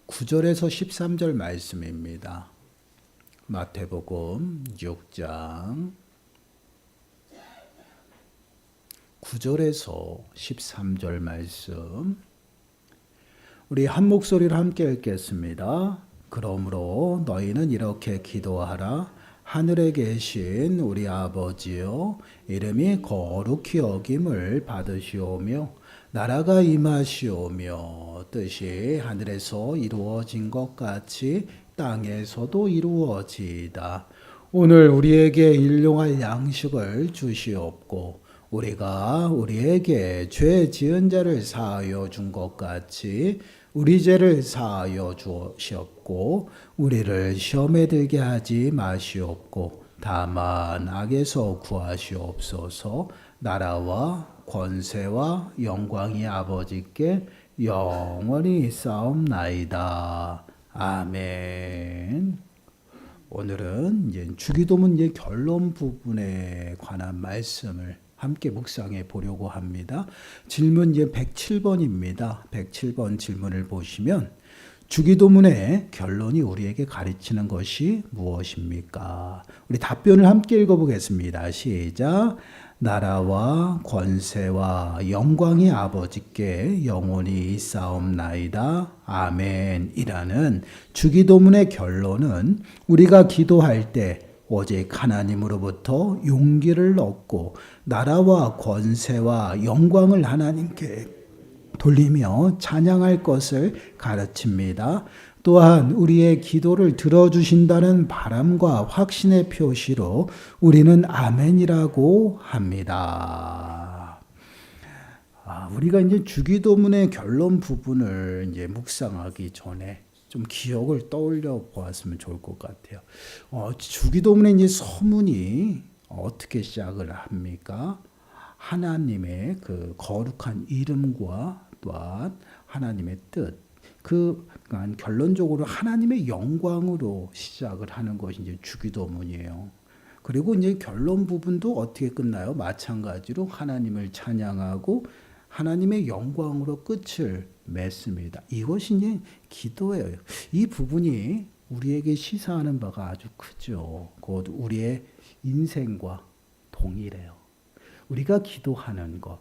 9절에서 13절 말씀입니다. 마태복음 6장 9절에서 13절 말씀, 우리 한 목소리로 함께 읽겠습니다. 그러므로 너희는 이렇게 기도하라. 하늘에 계신 우리 아버지여, 이름이 거룩히 여김을 받으시오며 나라가 임하시오며 뜻이 하늘에서 이루어진 것 같이 땅에서도 이루어지이다. 오늘 우리에게 일용할 양식을 주시옵고 우리가 우리에게 죄 지은 자를 사하여 준 것 같이 우리 죄를 사하여 주시옵고 우리를 시험에 들게 하지 마시옵고 다만 악에서 구하시옵소서. 나라와 권세와 영광이 아버지께 영원히 있사옵나이다. 아멘. 오늘은 이제 주기도문 결론 부분에 관한 말씀을 함께 묵상해 보려고 합니다. 질문 107번입니다. 107번 질문을 보시면 주기도문의 결론이 우리에게 가르치는 것이 무엇입니까? 우리 답변을 함께 읽어보겠습니다. 시작. 나라와 권세와 영광이 아버지께 영원히 있사옵나이다. 아멘. 이라는 주기도문의 결론은 우리가 기도할 때 오직 하나님으로부터 용기를 얻고 나라와 권세와 영광을 하나님께 돌리며 찬양할 것을 가르칩니다. 또한 우리의 기도를 들어주신다는 바람과 확신의 표시로 우리는 아멘이라고 합니다. 우리가 이제 주기도문의 결론 부분을 이제 묵상하기 전에 좀 기억을 떠올려 보았으면 좋을 것 같아요. 주기도문의 이제 서문이 어떻게 시작을 합니까? 하나님의 그 거룩한 이름과 또한 하나님의 뜻, 그러니까 결론적으로 하나님의 영광으로 시작을 하는 것이 이제 주기도문이에요. 그리고 이제 결론 부분도 어떻게 끝나요? 마찬가지로 하나님을 찬양하고 하나님의 영광으로 끝을 맺습니다. 이것이 이제 기도예요. 이 부분이 우리에게 시사하는 바가 아주 크죠. 곧 우리의 인생과 동일해요. 우리가 기도하는 것,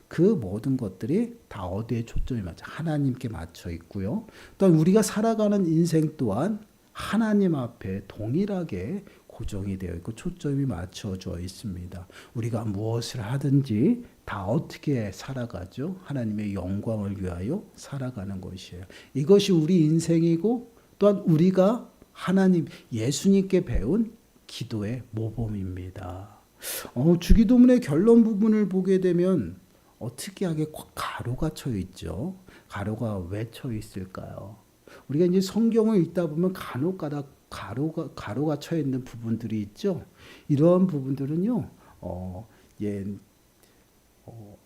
그 모든 것들이 다 어디에 초점이 맞죠? 하나님께 맞춰 있고요. 또한 우리가 살아가는 인생 또한 하나님 앞에 동일하게 고정이 되어 있고 초점이 맞춰져 있습니다. 우리가 무엇을 하든지 다 어떻게 살아가죠? 하나님의 영광을 위하여 살아가는 것이에요. 이것이 우리 인생이고 또한 우리가 하나님, 예수님께 배운 기도의 모범입니다. 주기도문의 결론 부분을 보게 되면 특이하게 가로가 쳐 있죠. 가로가 왜 쳐 있을까요? 우리가 이제 성경을 읽다 보면 간혹가다 가로가 쳐 있는 부분들이 있죠. 이러한 부분들은요,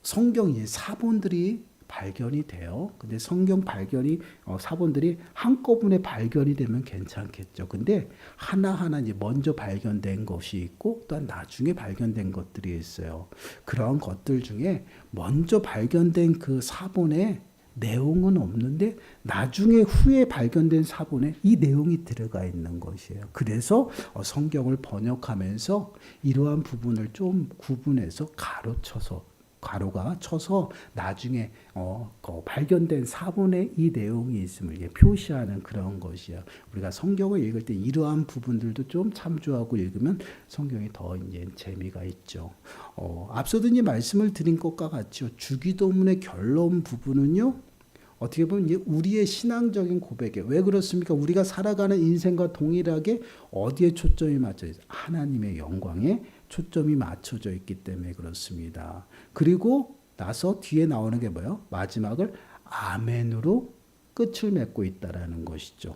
성경 사본들이 발견이 돼요. 근데 성경 발견이 사본들이 한꺼번에 발견이 되면 괜찮겠죠. 근데 하나하나 이제 먼저 발견된 것이 있고 또한 나중에 발견된 것들이 있어요. 그런 것들 중에 먼저 발견된 그 사본에 내용은 없는데 나중에 후에 발견된 사본에 이 내용이 들어가 있는 것이에요. 그래서 성경을 번역하면서 이러한 부분을 좀 구분해서 가로가 쳐서 나중에 발견된 사본에 이 내용이 있음을 표시하는 그런 것이에요. 우리가 성경을 읽을 때 이러한 부분들도 좀 참조하고 읽으면 성경이 더 이제 재미가 있죠. 앞서도 이제 말씀을 드린 것과 같죠. 주기도문의 결론 부분은요, 어떻게 보면 우리의 신앙적인 고백이에요. 왜 그렇습니까? 우리가 살아가는 인생과 동일하게 어디에 초점이 맞춰 있어요? 하나님의 영광에 초점이 맞춰져 있기 때문에 그렇습니다. 그리고 나서 뒤에 나오는 게 뭐예요? 마지막을 아멘으로 끝을 맺고 있다라는 것이죠.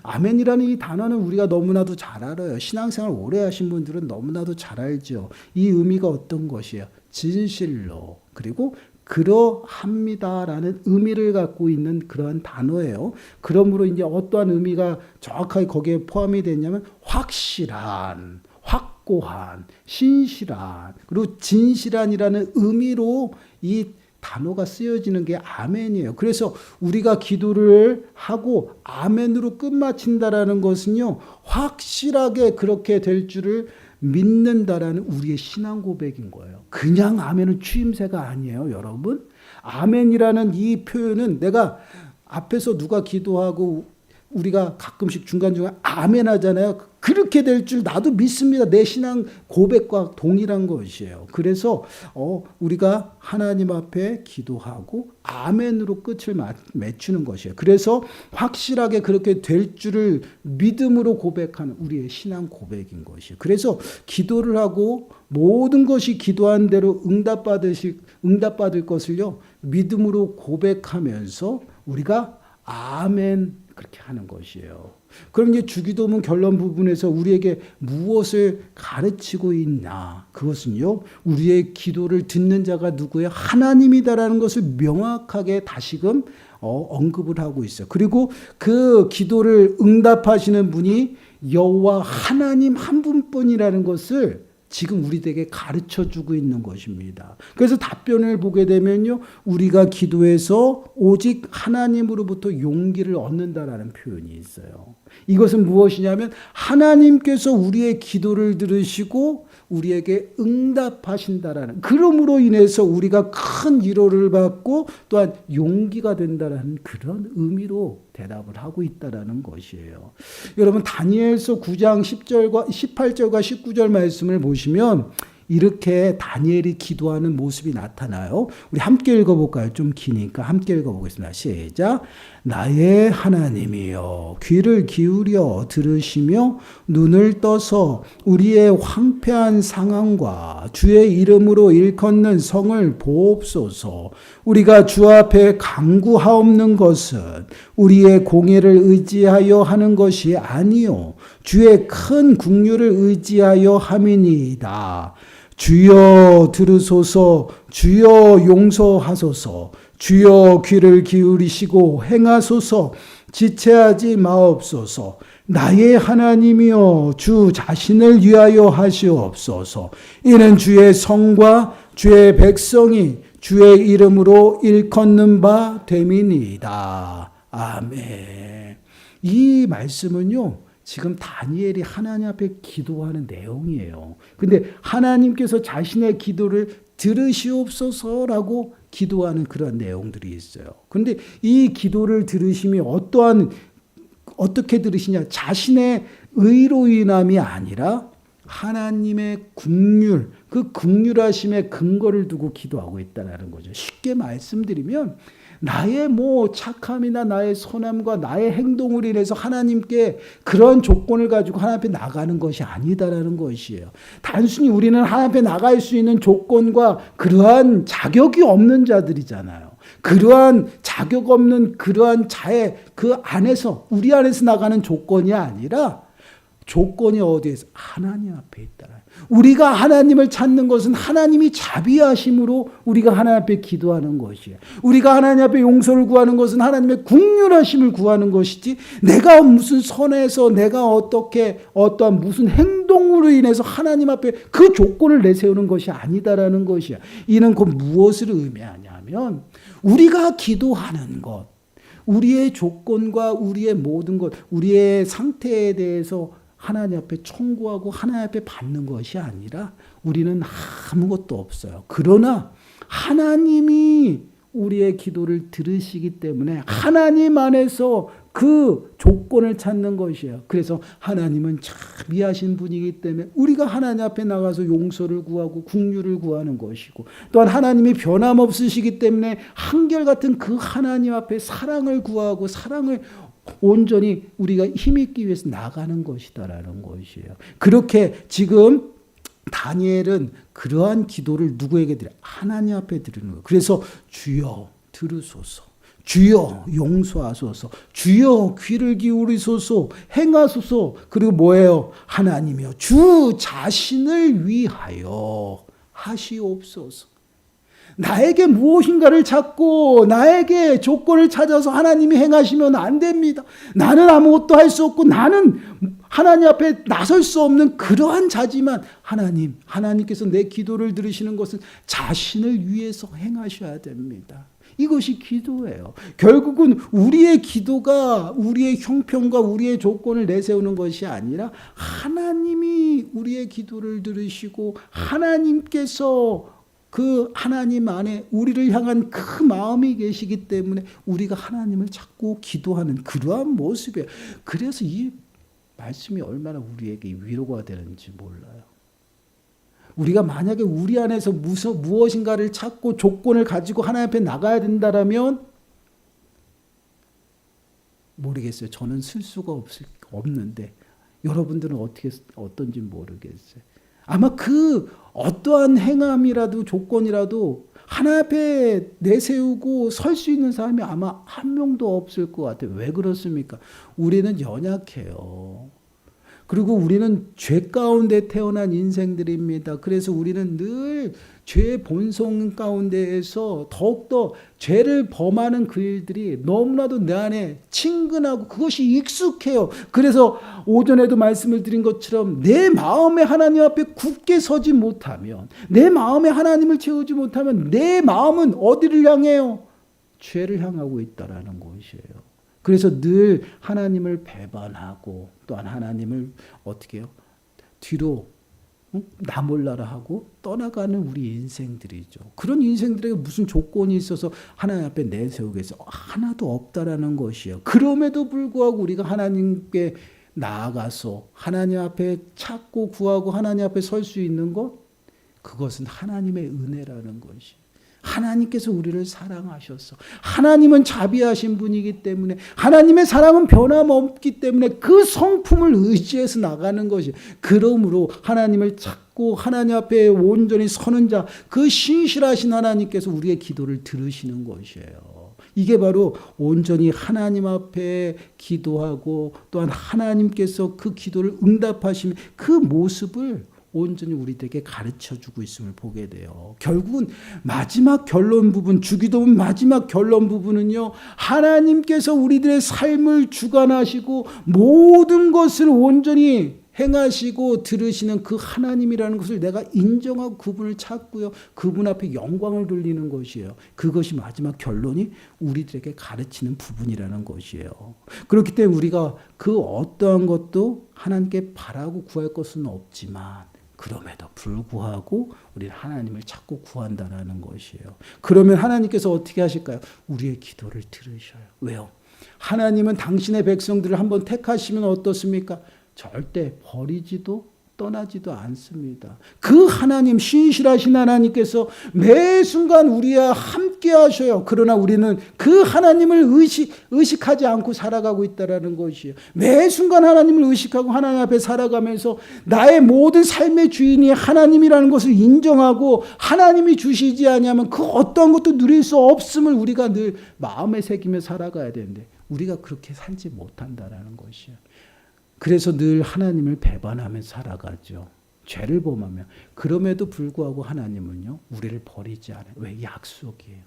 아멘이라는 이 단어는 우리가 너무나도 잘 알아요. 신앙생활 오래 하신 분들은 너무나도 잘 알죠. 이 의미가 어떤 것이에요? 진실로, 그리고 그러합니다라는 의미를 갖고 있는 그러한 단어예요. 그러므로 이제 어떠한 의미가 정확하게 거기에 포함이 됐냐면 확실한, 확고한, 신실한, 그리고 진실한이라는 의미로 이 단어가 쓰여지는 게 아멘이에요. 그래서 우리가 기도를 하고 아멘으로 끝마친다라는 것은요, 확실하게 그렇게 될 줄을 믿는다라는 우리의 신앙 고백인 거예요. 그냥 아멘은 추임새가 아니에요, 여러분. 아멘이라는 이 표현은 내가 앞에서 누가 기도하고 우리가 가끔씩 중간중간 아멘 하잖아요. 그렇게 될 줄 나도 믿습니다. 내 신앙 고백과 동일한 것이에요. 그래서 우리가 하나님 앞에 기도하고 아멘으로 끝을 맺추는 것이에요. 그래서 확실하게 그렇게 될 줄을 믿음으로 고백하는 우리의 신앙 고백인 것이에요. 그래서 기도를 하고 모든 것이 기도한 대로 응답받을 것을요, 믿음으로 고백하면서 우리가 아멘 그렇게 하는 것이에요. 그럼 이제 주기도문 결론 부분에서 우리에게 무엇을 가르치고 있나? 그것은요, 우리의 기도를 듣는 자가 누구예요? 하나님이다라는 것을 명확하게 다시금 언급을 하고 있어요. 그리고 그 기도를 응답하시는 분이 여호와 하나님 한 분뿐이라는 것을 지금 우리에게 가르쳐주고 있는 것입니다. 그래서 답변을 보게 되면요, 우리가 기도해서 오직 하나님으로부터 용기를 얻는다라는 표현이 있어요. 이것은 무엇이냐면 하나님께서 우리의 기도를 들으시고 우리에게 응답하신다라는, 그러므로 인해서 우리가 큰 위로를 받고 또한 용기가 된다라는 그런 의미로 대답을 하고 있다라는 것이에요. 여러분, 다니엘서 9장 18절과 19절 말씀을 보시면 이렇게 다니엘이 기도하는 모습이 나타나요. 우리 함께 읽어볼까요? 좀 기니까 함께 읽어보겠습니다. 시작. 나의 하나님이여, 귀를 기울여 들으시며 눈을 떠서 우리의 황폐한 상황과 주의 이름으로 일컫는 성을 보옵소서. 우리가 주 앞에 간구하옵는 것은 우리의 공의를 의지하여 하는 것이 아니요 주의 큰 긍휼을 의지하여 함이니이다. 주여 들으소서. 주여 용서하소서. 주여 귀를 기울이시고 행하소서. 지체하지 마옵소서. 나의 하나님이여, 주 자신을 위하여 하시옵소서. 이는 주의 성과 주의 백성이 주의 이름으로 일컫는 바 됨이니이다. 아멘. 이 말씀은요, 지금 다니엘이 하나님 앞에 기도하는 내용이에요. 근데 하나님께서 자신의 기도를 들으시옵소서라고 기도하는 그런 내용들이 있어요. 그런데 이 기도를 들으심이 어떻게 들으시냐? 자신의 의로 인함이 아니라 하나님의 긍휼, 그 긍휼하심의 근거를 두고 기도하고 있다는 거죠. 쉽게 말씀드리면 나의 착함이나 나의 선함과 나의 행동을 인해서 하나님께 그런 조건을 가지고 하나님 앞에 나가는 것이 아니다라는 것이에요. 단순히 우리는 하나님 앞에 나갈 수 있는 조건과 그러한 자격이 없는 자들이잖아요. 그러한 자격 없는 그러한 자의 그 안에서, 우리 안에서 나가는 조건이 아니라 조건이 어디에서? 하나님 앞에 있다. 우리가 하나님을 찾는 것은 하나님이 자비하심으로 우리가 하나님 앞에 기도하는 것이에요. 우리가 하나님 앞에 용서를 구하는 것은 하나님의 긍휼하심을 구하는 것이지, 내가 무슨 선에서 내가 어떠한 무슨 행동으로 인해서 하나님 앞에 그 조건을 내세우는 것이 아니다라는 것이야. 이는 곧 무엇을 의미하냐면 우리가 기도하는 것, 우리의 조건과 우리의 모든 것, 우리의 상태에 대해서 하나님 앞에 청구하고 하나님 앞에 받는 것이 아니라 우리는 아무것도 없어요. 그러나 하나님이 우리의 기도를 들으시기 때문에 하나님 안에서 그 조건을 찾는 것이에요. 그래서 하나님은 참 미하신 분이기 때문에 우리가 하나님 앞에 나가서 용서를 구하고 긍휼을 구하는 것이고, 또한 하나님이 변함없으시기 때문에 한결같은 그 하나님 앞에 사랑을 구하고 사랑을 온전히 우리가 힘있기 위해서 나가는 것이다라는 것이에요. 그렇게 지금 다니엘은 그러한 기도를 누구에게 드려요? 하나님 앞에 드리는 거예요. 그래서 주여 들으소서, 주여 용서하소서, 주여 귀를 기울이소서, 행하소서. 그리고 뭐예요? 하나님이여, 주 자신을 위하여 하시옵소서. 나에게 무엇인가를 찾고 나에게 조건을 찾아서 하나님이 행하시면 안 됩니다. 나는 아무것도 할 수 없고 나는 하나님 앞에 나설 수 없는 그러한 자지만 하나님께서 내 기도를 들으시는 것은 자신을 위해서 행하셔야 됩니다. 이것이 기도예요. 결국은 우리의 기도가 우리의 형편과 우리의 조건을 내세우는 것이 아니라 하나님이 우리의 기도를 들으시고 하나님께서 그 하나님 안에 우리를 향한 그 마음이 계시기 때문에 우리가 하나님을 찾고 기도하는 그러한 모습이에요. 그래서 이 말씀이 얼마나 우리에게 위로가 되는지 몰라요. 우리가 만약에 우리 안에서 무엇인가를 찾고 조건을 가지고 하나님 앞에 나가야 된다라면 모르겠어요. 저는 쓸 수가 없는데 여러분들은 어떤지 모르겠어요. 아마 그 어떠한 행함이라도 조건이라도 하나님 앞에 내세우고 설 수 있는 사람이 아마 한 명도 없을 것 같아요. 왜 그렇습니까? 우리는 연약해요. 그리고 우리는 죄 가운데 태어난 인생들입니다. 그래서 우리는 늘 죄의 본성 가운데에서 더욱더 죄를 범하는 그 일들이 너무나도 내 안에 친근하고 그것이 익숙해요. 그래서 오전에도 말씀을 드린 것처럼 내 마음에 하나님 앞에 굳게 서지 못하면, 내 마음에 하나님을 채우지 못하면 내 마음은 어디를 향해요? 죄를 향하고 있다라는 것이에요. 그래서 늘 하나님을 배반하고 또한 하나님을 어떻게 해요? 뒤로 나 몰라라 하고 떠나가는 우리 인생들이죠. 그런 인생들에게 무슨 조건이 있어서 하나님 앞에 내세우겠어? 하나도 없다라는 것이에요. 그럼에도 불구하고 우리가 하나님께 나아가서 하나님 앞에 찾고 구하고 하나님 앞에 설 수 있는 것, 그것은 하나님의 은혜라는 것이에요. 하나님께서 우리를 사랑하셨어. 하나님은 자비하신 분이기 때문에, 하나님의 사랑은 변함없기 때문에 그 성품을 의지해서 나가는 것이, 그러므로 하나님을 찾고 하나님 앞에 온전히 서는 자, 그 신실하신 하나님께서 우리의 기도를 들으시는 것이에요. 이게 바로 온전히 하나님 앞에 기도하고 또한 하나님께서 그 기도를 응답하시는 그 모습을 온전히 우리들에게 가르쳐주고 있음을 보게 돼요. 결국은 마지막 결론 부분, 주기도문 마지막 결론 부분은요, 하나님께서 우리들의 삶을 주관하시고 모든 것을 온전히 행하시고 들으시는 그 하나님이라는 것을 내가 인정하고 그분을 찾고요, 그분 앞에 영광을 돌리는 것이에요. 그것이 마지막 결론이 우리들에게 가르치는 부분이라는 것이에요. 그렇기 때문에 우리가 그 어떠한 것도 하나님께 바라고 구할 것은 없지만 그럼에도 불구하고 우리는 하나님을 찾고 구한다는 것이에요. 그러면 하나님께서 어떻게 하실까요? 우리의 기도를 들으셔요. 왜요? 하나님은 당신의 백성들을 한번 택하시면 어떻습니까? 절대 버리지도 떠나지도 않습니다. 그 하나님, 신실하신 하나님께서 매 순간 우리와 함께 하셔요. 그러나 우리는 그 하나님을 의식하지 않고 살아가고 있다는 것이에요. 매 순간 하나님을 의식하고 하나님 앞에 살아가면서 나의 모든 삶의 주인이 하나님이라는 것을 인정하고 하나님이 주시지 않으면 그 어떠한 것도 누릴 수 없음을 우리가 늘 마음에 새기며 살아가야 되는데 우리가 그렇게 살지 못한다는 것이에요. 그래서 늘 하나님을 배반하며 살아가죠. 죄를 범하며. 그럼에도 불구하고 하나님은요, 우리를 버리지 않아요. 왜? 약속이에요.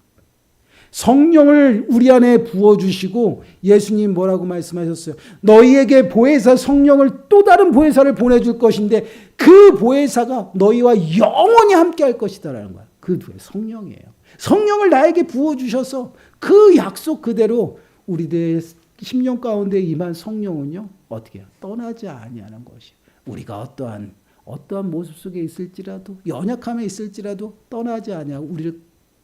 성령을 우리 안에 부어주시고 예수님 뭐라고 말씀하셨어요? 너희에게 보혜사 성령을 또 다른 보혜사를 보내줄 것인데 그 보혜사가 너희와 영원히 함께 할 것이다라는 거야. 그 성령이에요. 성령을 나에게 부어주셔서 그 약속 그대로 우리들의 심령 가운데 임한 성령은요, 어떻게 해요? 떠나지 아니하는 것이에요. 우리가 어떠한 모습 속에 있을지라도, 연약함에 있을지라도 떠나지 아니하고 우리를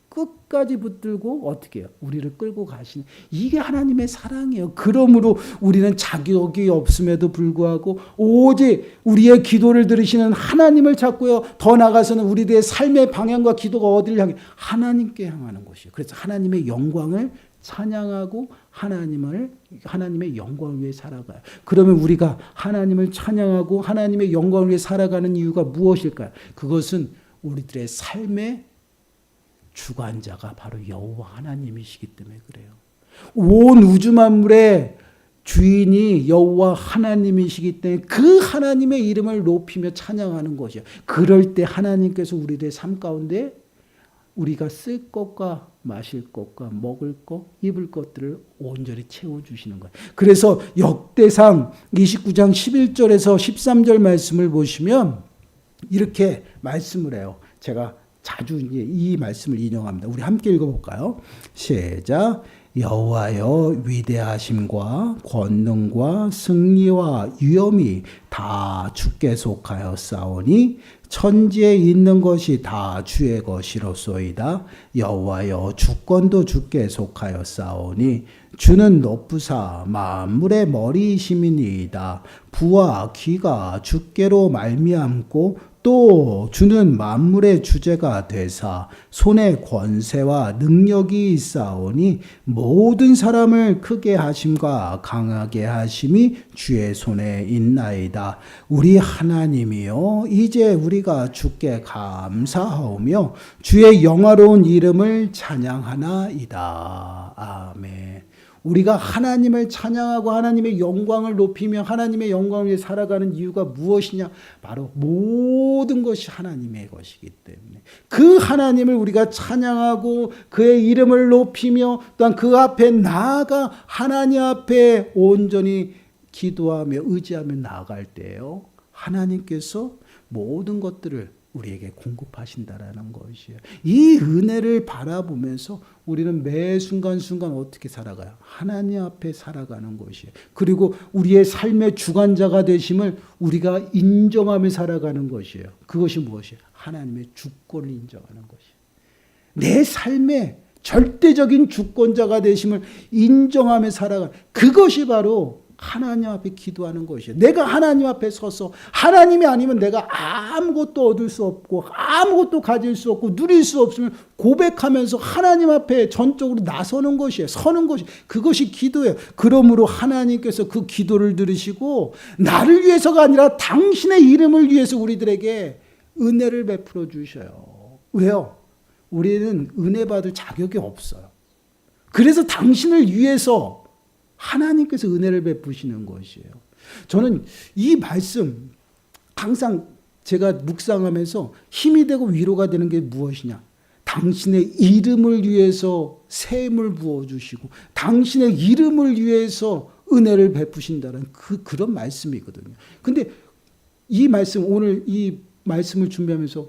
끝까지 붙들고 어떻게 해요? 우리를 끌고 가시는, 이게 하나님의 사랑이에요. 그러므로 우리는 자격이 없음에도 불구하고 오직 우리의 기도를 들으시는 하나님을 찾고요, 더 나아가서는 우리들의 삶의 방향과 기도가 어디를 향해? 하나님께 향하는 것이에요. 그래서 하나님의 영광을 찬양하고 하나님의 영광을 위해 살아가요. 그러면 우리가 하나님을 찬양하고 하나님의 영광을 위해 살아가는 이유가 무엇일까요? 그것은 우리들의 삶의 주관자가 바로 여호와 하나님이시기 때문에 그래요. 온 우주 만물의 주인이 여호와 하나님이시기 때문에 그 하나님의 이름을 높이며 찬양하는 것이에요. 그럴 때 하나님께서 우리들의 삶 가운데 우리가 쓸 것과 마실 것과 먹을 것, 입을 것들을 온전히 채워주시는 거예요. 그래서 역대상 29장 11절에서 13절 말씀을 보시면 이렇게 말씀을 해요. 제가 자주 이 말씀을 인용합니다. 우리 함께 읽어볼까요? 시작. 여호와여 위대하심과 권능과 승리와 위엄이 다 주께 속하였사오니 천지에 있는 것이 다 주의 것이로소이다. 여호와여 주권도 주께 속하였사오니 주는 높으사 만물의 머리이심이니이다. 부와 귀가 주께로 말미암고 또 주는 만물의 주제가 되사 손에 권세와 능력이 있사오니 모든 사람을 크게 하심과 강하게 하심이 주의 손에 있나이다. 우리 하나님이여 이제 우리가 주께 감사하오며 주의 영화로운 이름을 찬양하나이다. 아멘. 우리가 하나님을 찬양하고 하나님의 영광을 높이며 하나님의 영광을 위해 살아가는 이유가 무엇이냐? 바로 모든 것이 하나님의 것이기 때문에 그 하나님을 우리가 찬양하고 그의 이름을 높이며 또한 그 앞에 나아가 하나님 앞에 온전히 기도하며 의지하며 나아갈 때요, 하나님께서 모든 것들을 우리에게 공급하신다라는 것이에요. 이 은혜를 바라보면서 우리는 매 순간순간 어떻게 살아가요? 하나님 앞에 살아가는 것이에요. 그리고 우리의 삶의 주관자가 되심을 우리가 인정하며 살아가는 것이에요. 그것이 무엇이에요? 하나님의 주권을 인정하는 것이에요. 내 삶의 절대적인 주권자가 되심을 인정하며 살아가는 그것이 바로 하나님 앞에 기도하는 것이에요. 내가 하나님 앞에 서서 하나님이 아니면 내가 아무것도 얻을 수 없고 아무것도 가질 수 없고 누릴 수 없음을 고백하면서 하나님 앞에 전적으로 나서는 것이에요. 서는 것이 그것이 기도예요. 그러므로 하나님께서 그 기도를 들으시고 나를 위해서가 아니라 당신의 이름을 위해서 우리들에게 은혜를 베풀어 주셔요. 왜요? 우리는 은혜 받을 자격이 없어요. 그래서 당신을 위해서 하나님께서 은혜를 베푸시는 것이에요. 저는 이 말씀 항상 제가 묵상하면서 힘이 되고 위로가 되는 게 무엇이냐? 당신의 이름을 위해서 샘을 부어주시고 당신의 이름을 위해서 은혜를 베푸신다는 그런 말씀이거든요. 근데 이 말씀, 오늘 이 말씀을 준비하면서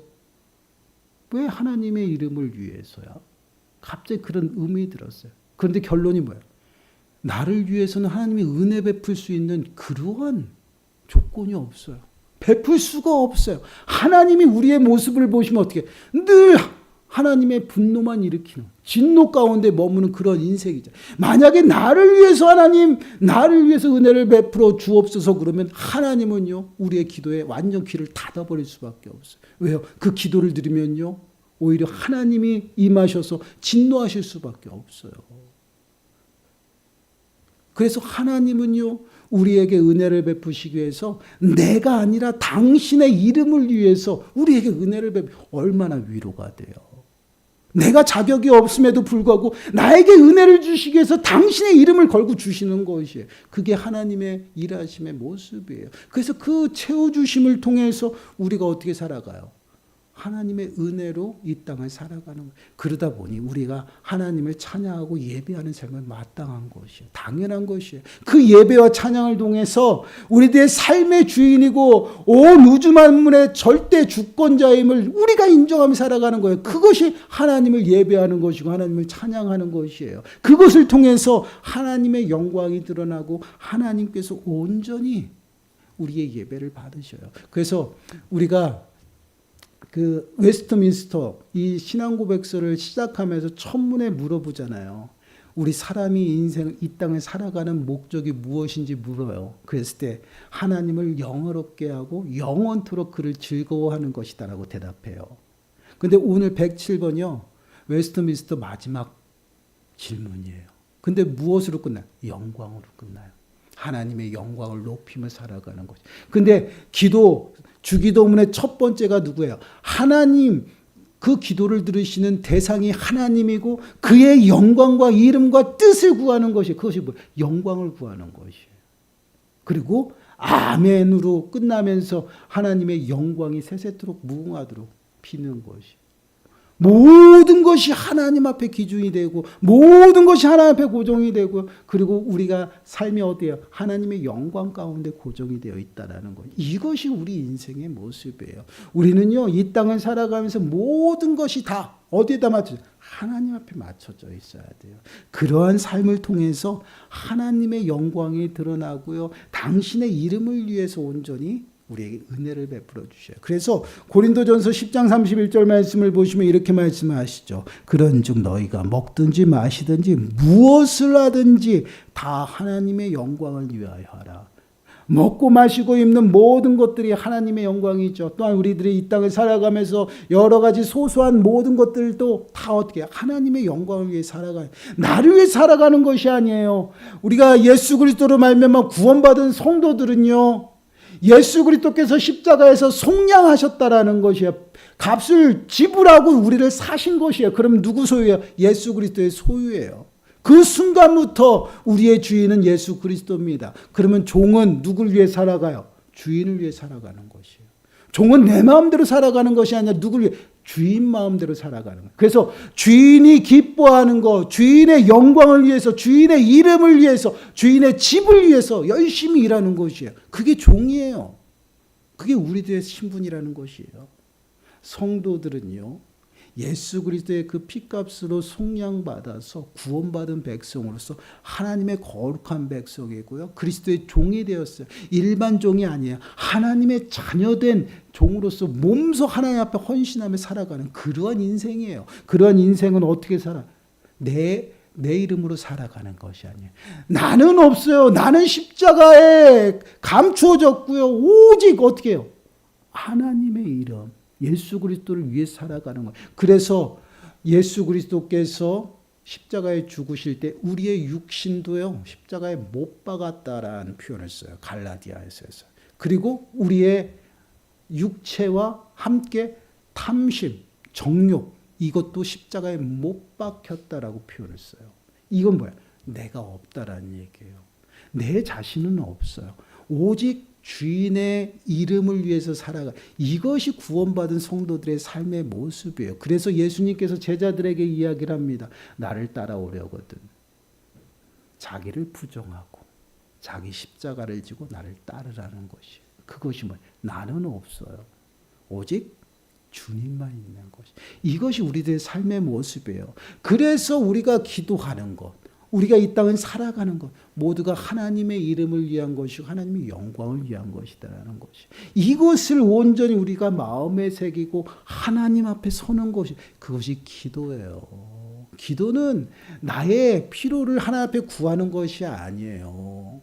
왜 하나님의 이름을 위해서야? 갑자기 그런 의문이 들었어요. 그런데 결론이 뭐예요? 나를 위해서는 하나님이 은혜 베풀 수 있는 그러한 조건이 없어요. 베풀 수가 없어요. 하나님이 우리의 모습을 보시면 어떻게 늘 하나님의 분노만 일으키는 진노 가운데 머무는 그런 인생이죠. 만약에 나를 위해서 하나님, 나를 위해서 은혜를 베풀어 주옵소서 그러면 하나님은요, 우리의 기도에 완전 귀를 닫아버릴 수밖에 없어요. 왜요? 그 기도를 들으면요, 오히려 하나님이 임하셔서 진노하실 수밖에 없어요. 그래서 하나님은요, 우리에게 은혜를 베푸시기 위해서 내가 아니라 당신의 이름을 위해서 우리에게 은혜를 얼마나 위로가 돼요. 내가 자격이 없음에도 불구하고 나에게 은혜를 주시기 위해서 당신의 이름을 걸고 주시는 것이에요. 그게 하나님의 일하심의 모습이에요. 그래서 그 채워주심을 통해서 우리가 어떻게 살아가요? 하나님의 은혜로 이 땅을 살아가는 거예요. 그러다 보니 우리가 하나님을 찬양하고 예배하는 삶은 마땅한 것이에요. 당연한 것이에요. 그 예배와 찬양을 통해서 우리들의 삶의 주인이고 온 우주 만물의 절대 주권자임을 우리가 인정하며 살아가는 거예요. 그것이 하나님을 예배하는 것이고 하나님을 찬양하는 것이에요. 그것을 통해서 하나님의 영광이 드러나고 하나님께서 온전히 우리의 예배를 받으셔요. 그래서 우리가 그 웨스트민스터 이 신앙고백서를 시작하면서 첫문에 물어보잖아요. 우리 사람이 인생 이 땅을 살아가는 목적이 무엇인지 물어요. 그랬을 때 하나님을 영화롭게 하고 영원토록 그를 즐거워하는 것이다라고 대답해요. 근데 오늘 107번이요. 웨스트민스터 마지막 질문이에요. 근데 무엇으로 끝나요? 영광으로 끝나요. 하나님의 영광을 높이며 살아가는 거죠. 근데 주기도문의 첫 번째가 누구예요? 하나님, 그 기도를 들으시는 대상이 하나님이고 그의 영광과 이름과 뜻을 구하는 것이 그것이 뭐예요? 영광을 구하는 것이에요. 그리고 아멘으로 끝나면서 하나님의 영광이 세세토록 무궁하도록 비는 것이. 모든 것이 하나님 앞에 기준이 되고 모든 것이 하나님 앞에 고정이 되고 그리고 우리가 삶이 어디에요? 하나님의 영광 가운데 고정이 되어 있다라는 것. 이것이 우리 인생의 모습이에요. 우리는요, 이 땅을 살아가면서 모든 것이 다 어디에다 맞춰? 하나님 앞에 맞춰져 있어야 돼요. 그러한 삶을 통해서 하나님의 영광이 드러나고요. 당신의 이름을 위해서 온전히 우리에게 은혜를 베풀어 주셔요. 그래서 고린도전서 10장 31절 말씀을 보시면 이렇게 말씀하시죠. 그런즉 너희가 먹든지 마시든지 무엇을 하든지 다 하나님의 영광을 위하여 하라. 먹고 마시고 입는 모든 것들이 하나님의 영광이죠. 또한 우리들이 이 땅을 살아가면서 여러 가지 소소한 모든 것들도 다 어떻게 하나님의 영광을 위해 살아가요. 나를 위해 살아가는 것이 아니에요. 우리가 예수 그리스도로 말미암아 구원받은 성도들은요, 예수 그리스도께서 십자가에서 속량하셨다라는 것이에요. 값을 지불하고 우리를 사신 것이에요. 그럼 누구 소유예요? 예수 그리스도의 소유예요. 그 순간부터 우리의 주인은 예수 그리스도입니다. 그러면 종은 누굴 위해 살아가요? 주인을 위해 살아가는 것이에요. 종은 내 마음대로 살아가는 것이 아니라 누굴 위해? 주인 마음대로 살아가는 거예요. 그래서 주인이 기뻐하는 것, 주인의 영광을 위해서, 주인의 이름을 위해서, 주인의 집을 위해서 열심히 일하는 것이에요. 그게 종이에요. 그게 우리들의 신분이라는 것이에요. 성도들은요, 예수 그리스도의 그 피값으로 속량받아서 구원받은 백성으로서 하나님의 거룩한 백성이고요. 그리스도의 종이 되었어요. 일반 종이 아니에요. 하나님의 자녀된 종으로서 몸소 하나님 앞에 헌신하며 살아가는 그러한 인생이에요. 그러한 인생은 어떻게 살아? 내 이름으로 살아가는 것이 아니에요. 나는 없어요. 나는 십자가에 감추어졌고요. 오직 어떻게 해요? 하나님의 이름. 예수 그리스도를 위해 살아가는 거예요. 그래서 예수 그리스도께서 십자가에 죽으실 때 우리의 육신도요, 십자가에 못 박았다라는 표현을 써요. 갈라디아에서. 그리고 우리의 육체와 함께 탐심, 정욕, 이것도 십자가에 못 박혔다라고 표현을 써요. 이건 뭐야? 내가 없다라는 얘기예요. 내 자신은 없어요. 오직 주인의 이름을 위해서 살아가. 이것이 구원받은 성도들의 삶의 모습이에요. 그래서 예수님께서 제자들에게 이야기를 합니다. 나를 따라오려거든 자기를 부정하고 자기 십자가를 지고 나를 따르라는 것이에요. 그것이 뭐예요? 나는 없어요. 오직 주님만 있는 것이. 이것이 우리들의 삶의 모습이에요. 그래서 우리가 기도하는 것, 우리가 이 땅을 살아가는 것 모두가 하나님의 이름을 위한 것이고 하나님의 영광을 위한 것이다라는 것이. 이것을 온전히 우리가 마음에 새기고 하나님 앞에 서는 것이, 그것이 기도예요. 기도는 나의 필요를 하나님 앞에 구하는 것이 아니에요.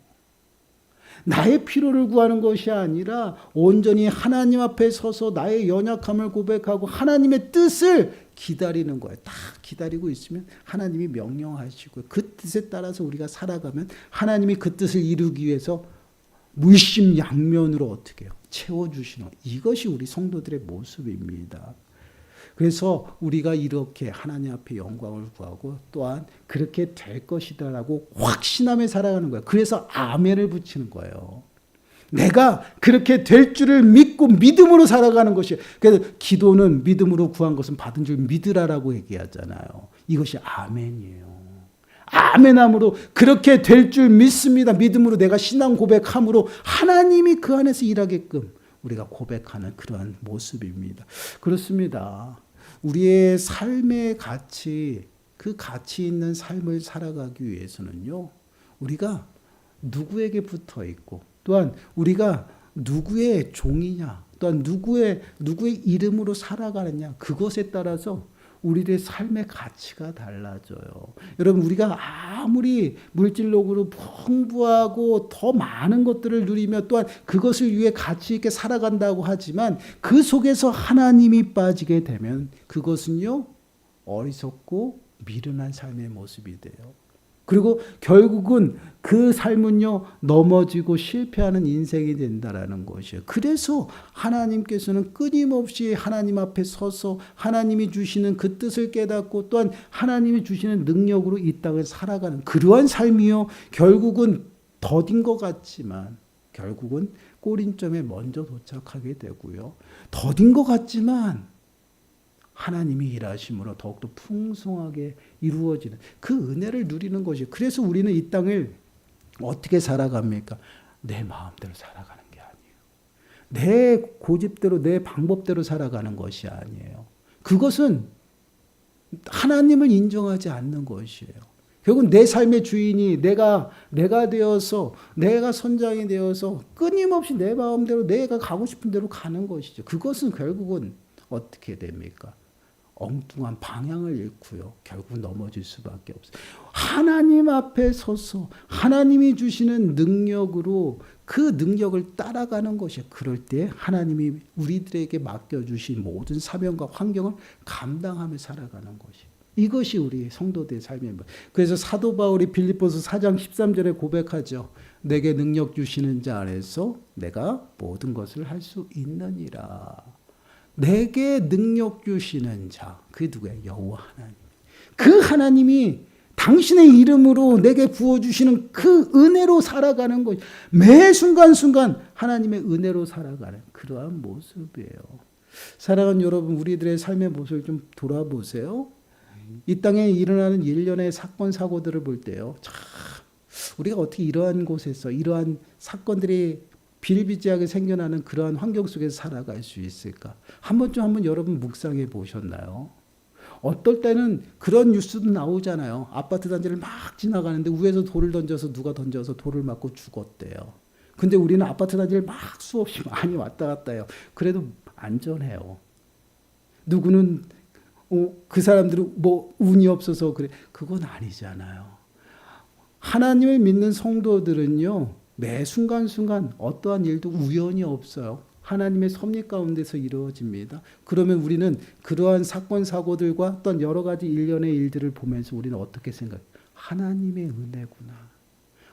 나의 필요를 구하는 것이 아니라 온전히 하나님 앞에 서서 나의 연약함을 고백하고 하나님의 뜻을 기다리는 거예요. 딱 기다리고 있으면 하나님이 명령하시고 그 뜻에 따라서 우리가 살아가면 하나님이 그 뜻을 이루기 위해서 물심양면으로 어떻게 해요? 채워주시는, 이것이 우리 성도들의 모습입니다. 그래서 우리가 이렇게 하나님 앞에 영광을 구하고 또한 그렇게 될 것이다라고 확신하며 살아가는 거예요. 그래서 아멘을 붙이는 거예요. 내가 그렇게 될 줄을 믿고 믿음으로 살아가는 것이에요. 그래서 기도는 믿음으로 구한 것은 받은 줄 믿으라라고 얘기하잖아요. 이것이 아멘이에요. 아멘함으로 그렇게 될 줄 믿습니다. 믿음으로 내가 신앙 고백함으로 하나님이 그 안에서 일하게끔 우리가 고백하는 그러한 모습입니다. 그렇습니다. 우리의 삶의 가치, 그 가치 있는 삶을 살아가기 위해서는요, 우리가 누구에게 붙어 있고 또한 우리가 누구의 종이냐, 또한 누구의 이름으로 살아가느냐, 그것에 따라서 우리의 삶의 가치가 달라져요. 여러분, 우리가 아무리 물질적으로 풍부하고 더 많은 것들을 누리며 또한 그것을 위해 가치 있게 살아간다고 하지만 그 속에서 하나님이 빠지게 되면 그것은요, 어리석고 미련한 삶의 모습이 돼요. 그리고 결국은 그 삶은요, 넘어지고 실패하는 인생이 된다라는 것이에요. 그래서 하나님께서는 끊임없이 하나님 앞에 서서 하나님이 주시는 그 뜻을 깨닫고 또한 하나님이 주시는 능력으로 이 땅을 살아가는 그러한 삶이요, 결국은 더딘 것 같지만 결국은 꼬린점에 먼저 도착하게 되고요, 더딘 것 같지만 하나님이 일하심으로 더욱더 풍성하게 이루어지는 그 은혜를 누리는 것이에요. 그래서 우리는 이 땅을 어떻게 살아갑니까? 내 마음대로 살아가는 게 아니에요. 내 고집대로 내 방법대로 살아가는 것이 아니에요. 그것은 하나님을 인정하지 않는 것이에요. 결국 내 삶의 주인이 내가 되어서 내가 선장이 되어서 끊임없이 내 마음대로 내가 가고 싶은 대로 가는 것이죠. 그것은 결국은 어떻게 됩니까? 엉뚱한 방향을 잃고요. 결국 넘어질 수밖에 없어요. 하나님 앞에 서서 하나님이 주시는 능력으로 그 능력을 따라가는 것이에요. 그럴 때 하나님이 우리들에게 맡겨주신 모든 사명과 환경을 감당하며 살아가는 것이에요. 이것이 우리 성도들의 삶입니다. 그래서 사도 바울이 빌립보서 4장 13절에 고백하죠. 내게 능력 주시는 자 안에서 내가 모든 것을 할 수 있느니라. 내게 능력 주시는 자, 그게 누구예요? 여호와 하나님. 그 하나님이 당신의 이름으로 내게 부어주시는 그 은혜로 살아가는 것, 매 순간순간 하나님의 은혜로 살아가는 그러한 모습이에요. 사랑하는 여러분, 우리들의 삶의 모습을 좀 돌아보세요. 이 땅에 일어나는 일련의 사건 사고들을 볼 때요, 참 우리가 어떻게 이러한 곳에서 이러한 사건들이 비일비재하게 생겨나는 그러한 환경 속에서 살아갈 수 있을까? 한번 여러분 묵상해 보셨나요? 어떨 때는 그런 뉴스도 나오잖아요. 아파트 단지를 막 지나가는데 위에서 돌을 던져서 누가 던져서 돌을 맞고 죽었대요. 근데 우리는 아파트 단지를 막 수없이 많이 왔다 갔다 해요. 그래도 안전해요. 누구는 그 사람들은 뭐 운이 없어서 그래. 그건 아니잖아요. 하나님을 믿는 성도들은요, 매 순간순간 어떠한 일도 우연이 없어요. 하나님의 섭리 가운데서 이루어집니다. 그러면 우리는 그러한 사건 사고들과 어떤 여러 가지 일련의 일들을 보면서 우리는 어떻게 생각해요? 하나님의 은혜구나.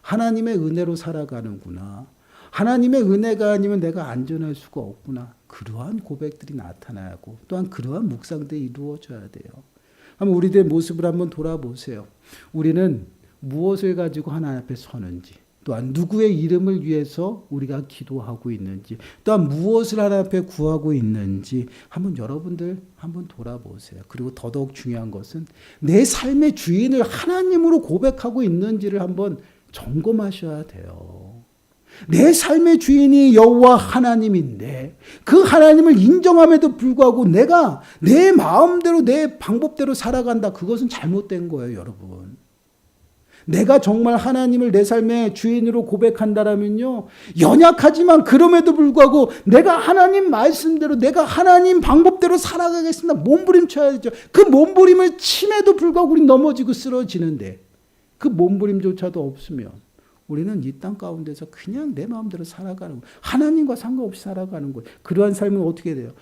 하나님의 은혜로 살아가는구나. 하나님의 은혜가 아니면 내가 안전할 수가 없구나. 그러한 고백들이 나타나고 또한 그러한 묵상들이 이루어져야 돼요. 한번 우리들의 모습을 한번 돌아보세요. 우리는 무엇을 가지고 하나님 앞에 서는지, 또한 누구의 이름을 위해서 우리가 기도하고 있는지, 또한 무엇을 하나님 앞에 구하고 있는지 한번 여러분들 한번 돌아보세요. 그리고 더더욱 중요한 것은 내 삶의 주인을 하나님으로 고백하고 있는지를 한번 점검하셔야 돼요. 내 삶의 주인이 여호와 하나님인데 그 하나님을 인정함에도 불구하고 내가 내 마음대로 내 방법대로 살아간다. 그것은 잘못된 거예요, 여러분. 내가 정말 하나님을 내 삶의 주인으로 고백한다라면요, 연약하지만 그럼에도 불구하고 내가 하나님 말씀대로 내가 하나님 방법대로 살아가겠습니다. 몸부림쳐야죠. 그 몸부림을 침에도 불구하고 우리 넘어지고 쓰러지는데 그 몸부림조차도 없으면 우리는 이 땅 가운데서 그냥 내 마음대로 살아가는 거예요. 하나님과 상관없이 살아가는 거예요. 그러한 삶은 어떻게 돼요?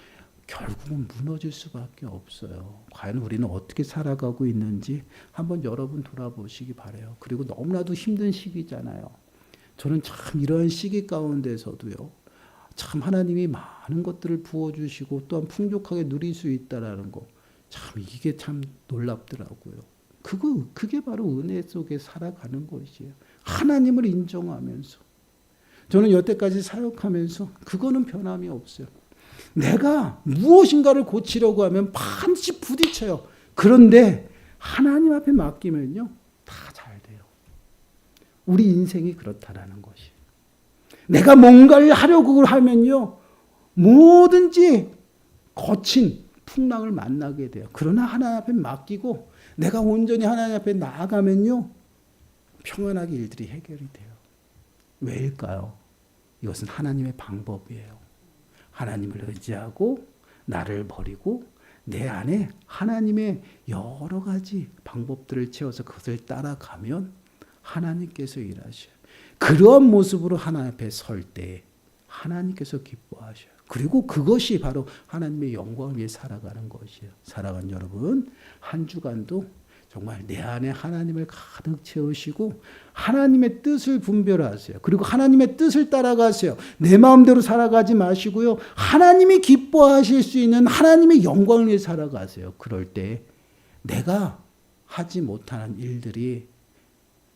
결국은 무너질 수밖에 없어요. 과연 우리는 어떻게 살아가고 있는지 한번 여러분 돌아보시기 바라요. 그리고 너무나도 힘든 시기잖아요. 저는 참 이러한 시기 가운데서도요, 참 하나님이 많은 것들을 부어주시고 또한 풍족하게 누릴 수 있다라는 거, 참 이게 참 놀랍더라고요. 그게 바로 은혜 속에 살아가는 것이에요. 하나님을 인정하면서. 저는 여태까지 사역하면서 그거는 변함이 없어요. 내가 무엇인가를 고치려고 하면 반드시 부딪혀요. 그런데 하나님 앞에 맡기면요, 다 잘 돼요. 우리 인생이 그렇다라는 것이. 내가 뭔가를 하려고 하면요, 뭐든지 거친 풍랑을 만나게 돼요. 그러나 하나님 앞에 맡기고 내가 온전히 하나님 앞에 나아가면요, 평안하게 일들이 해결이 돼요. 왜일까요? 이것은 하나님의 방법이에요. 하나님을 의지하고 나를 버리고 내 안에 하나님의 여러 가지 방법들을 채워서 그것을 따라가면 하나님께서 일하셔요. 그러한 모습으로 하나님 앞에 설 때 하나님께서 기뻐하셔요. 그리고 그것이 바로 하나님의 영광을 위해 살아가는 것이에요. 사랑하는 여러분, 한 주간도 정말 내 안에 하나님을 가득 채우시고 하나님의 뜻을 분별하세요. 그리고 하나님의 뜻을 따라가세요. 내 마음대로 살아가지 마시고요, 하나님이 기뻐하실 수 있는 하나님의 영광을 위해 살아가세요. 그럴 때 내가 하지 못하는 일들이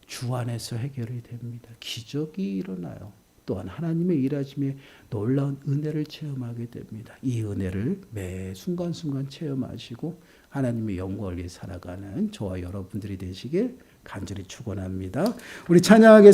주 안에서 해결이 됩니다. 기적이 일어나요. 또한 하나님의 일하심에 놀라운 은혜를 체험하게 됩니다. 이 은혜를 매 순간순간 체험하시고 하나님의 영광을 위해 살아가는 저와 여러분들이 되시길 간절히 축원합니다. 우리 찬양하겠습니다.